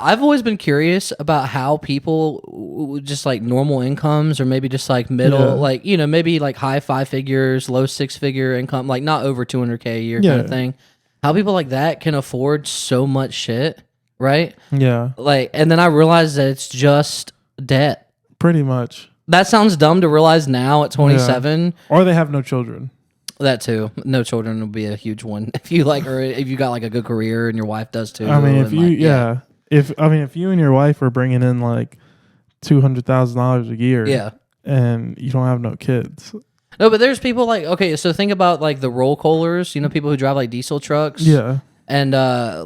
I've always been curious about how people just like normal incomes or maybe just like middle, like, you know, maybe like high 5 figures, low 6-figure income, like not over 200K a year kind of thing. How people like that can afford so much shit, right? Yeah. Like, and then I realized that it's just debt. Pretty much. That sounds dumb to realize now at 27. Yeah. Or they have no children. That too. No children would be a huge one. If you like, or if you got like a good career and your wife does too. I mean, if you, like, if you and your wife are bringing in like $200,000 a year, and you don't have no kids. No, but there's people like, okay, so think about like the roll callers, you know, people who drive like diesel trucks. Yeah. And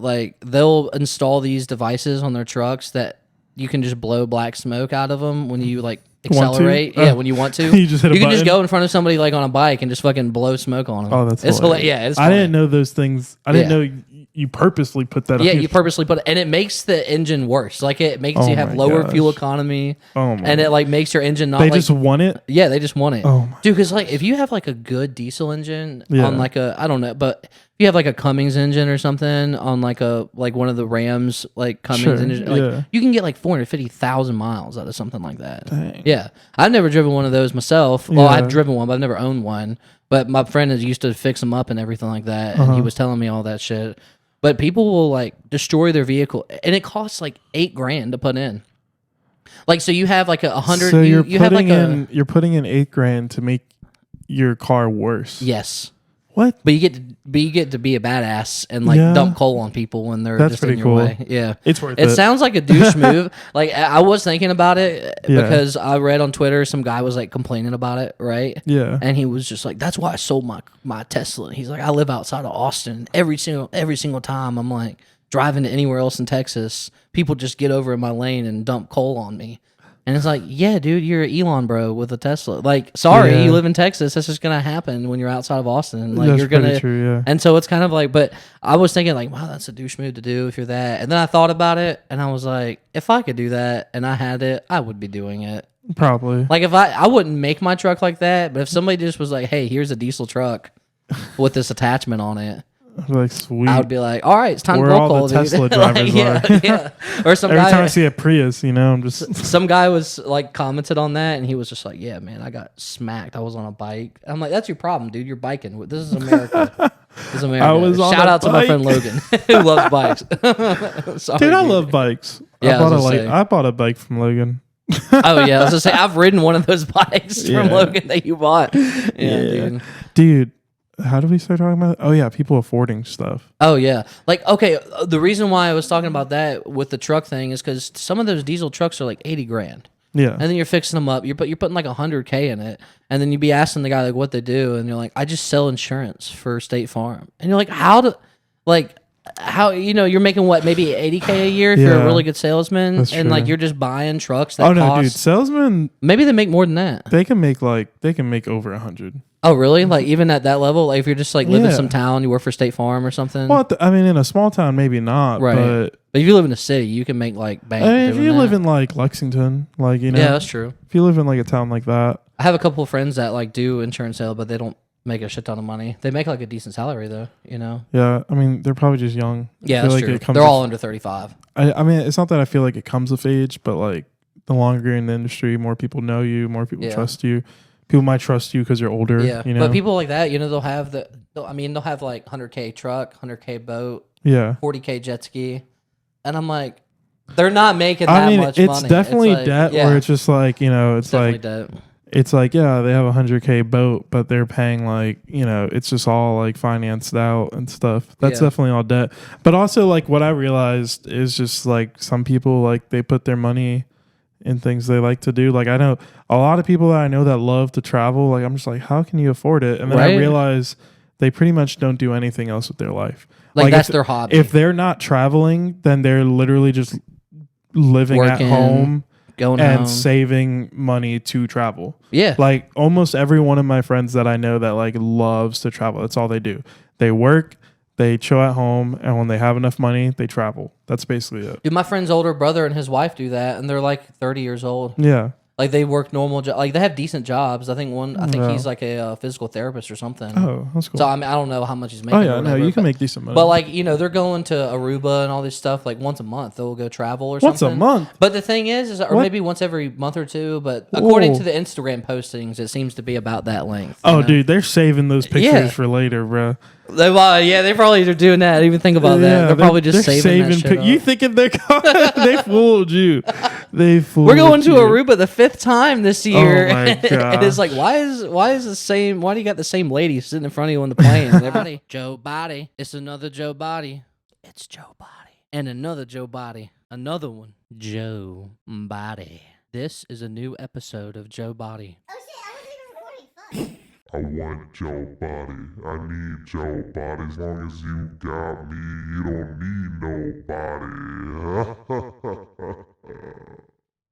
like they'll install these devices on their trucks that you can just blow black smoke out of them when you like accelerate. Yeah, when you want to. You just hit a button. You can just go in front of somebody like on a bike and just fucking blow smoke on them. Oh, that's it's hilarious. It's I didn't know those things. I didn't know you purposely put that on. Yeah, you purposely put it, and it makes the engine worse. Like it makes you have lower fuel economy. Oh my. And it like makes your engine not They just want it? Yeah, they just want it. Oh my. Dude, because like if you have like a good diesel engine on like a, I don't know, but if you have like a Cummins engine or something on like a one of the Rams like Cummins engine, like you can get like 450,000 miles out of something like that. Dang. Yeah, I've never driven one of those myself. Well, I've driven one, but I've never owned one. But my friend is used to fix them up and everything like that, and he was telling me all that shit. But people will like destroy their vehicle, and it costs like $8,000 to put in. Like, so you have like 100. So you have like you're putting in $8,000 to make your car worse. Yes. What? But you get to be a badass and like dump coal on people when they're just in your way. Yeah, it's worth it. It sounds like a douche move. Like I was thinking about it because I read on Twitter some guy was like complaining about it, right? Yeah, and he was just like, "That's why I sold my Tesla." He's like, "I live outside of Austin. Every single time I'm like driving to anywhere else in Texas, people just get over in my lane and dump coal on me." And it's like, yeah, dude, you're an Elon bro with a Tesla. Like, sorry, you live in Texas. That's just gonna happen when you're outside of Austin. Like, that's you're gonna. True, yeah. And so it's kind of like, but I was thinking like, wow, that's a douche move to do if you're that. And then I thought about it, and I was like, if I could do that and I had it, I would be doing it. Probably. Like if I wouldn't make my truck like that, but if somebody just was like, hey, here's a diesel truck with this attachment on it. Like, sweet. I would be like, all right, it's time Where to roll all call, the Tesla drivers like, yeah. Or some Every guy, time I see a Prius, you know, I'm just... Some guy was like commented on that, and he was just like, yeah, man, I got smacked. I was on a bike. I'm like, that's your problem, dude. You're biking. This is America. This is America. I was on Shout a out to my friend Logan, who loves bikes. Sorry, dude, I love bikes. Yeah, I bought a bike from Logan. Oh, yeah. I was going to say, I've ridden one of those bikes from Logan that you bought. Yeah, dude. How do we start talking about it? Oh, yeah, people affording stuff. Oh, yeah. Like, okay, the reason why I was talking about that with the truck thing is because some of those diesel trucks are like $80,000. Yeah. And then you're fixing them up. You're putting like $100K in it. And then you'd be asking the guy like what they do. And you're like, I just sell insurance for State Farm. And you're like, how, you know, you're making what, maybe $80K a year if you're a really good salesman. That's and true. like you're just buying trucks that no, dude, salesmen, maybe they make more than that. They can make over 100. Oh, really? Like even at that level, like if you're just like live in some town, you work for State Farm or something. Well, I mean, in a small town, maybe not. Right. But if you live in a city, you can make like bank. I mean, if you live in like Lexington, like, you know, yeah, that's true. If you live in like a town like that, I have a couple of friends that like do insurance sale, but they don't make a shit ton of money. They make like a decent salary though, you know. Yeah, I mean, they're probably just young. Yeah, that's true. They're all under 35. I mean, it's not that I feel like it comes with age, but like the longer you're in the industry, more people know you, more people trust you. People might trust you because you're older. Yeah, you know? But people like that, you know, they'll have like 100K truck, 100K boat, 40K jet ski, and I'm like, they're not making that much money. It's definitely like, debt, where it's just like, you know, it's like debt. It's like, yeah, they have a 100K boat, but they're paying like, you know, it's just all like financed out and stuff. That's definitely all debt. But also like what I realized is just like some people like they put their money in things they like to do. Like I know a lot of people that I know that love to travel. Like I'm just like, how can you afford it? And then I realize they pretty much don't do anything else with their life. Like that's their hobby. If they're not traveling, then they're literally just living at home. Going and home. Saving money to travel. Yeah. Like almost every one of my friends that I know that like loves to travel. That's all they do. They work, they chill at home, and when they have enough money, they travel. That's basically it. Dude, my friend's older brother and his wife do that, and they're like 30 years old. Yeah. Like they work normal like they have decent jobs. I think I think Yeah. he's like a physical therapist or something. Oh, that's cool. So I mean, I don't know how much he's making. Oh yeah, or no, whatever, you can but, make decent money. But like they're going to Aruba and all this stuff like once a month. They'll go travel or once something. a month. But the thing is or What? maybe once every month or two. But according Whoa. to the Instagram postings, it seems to be about that length. Oh, dude, they're saving those pictures Yeah. for later, bro. They probably are doing that. Even think about that. They're probably just saving that shit You up. thinking they fooled you? They fooled. We're going to you. Aruba the 5th time this year. Oh my And it's like, why is the same? Why do you got the same lady sitting in front of you on the plane? And everybody, JoBodie. It's another JoBodie. It's JoBodie and another JoBodie. Another one, JoBodie. This is a new episode of JoBodie. Oh shit, I wasn't even recording. Fuck. I want JoBodie. I need JoBodie. As long as you got me, you don't need nobody.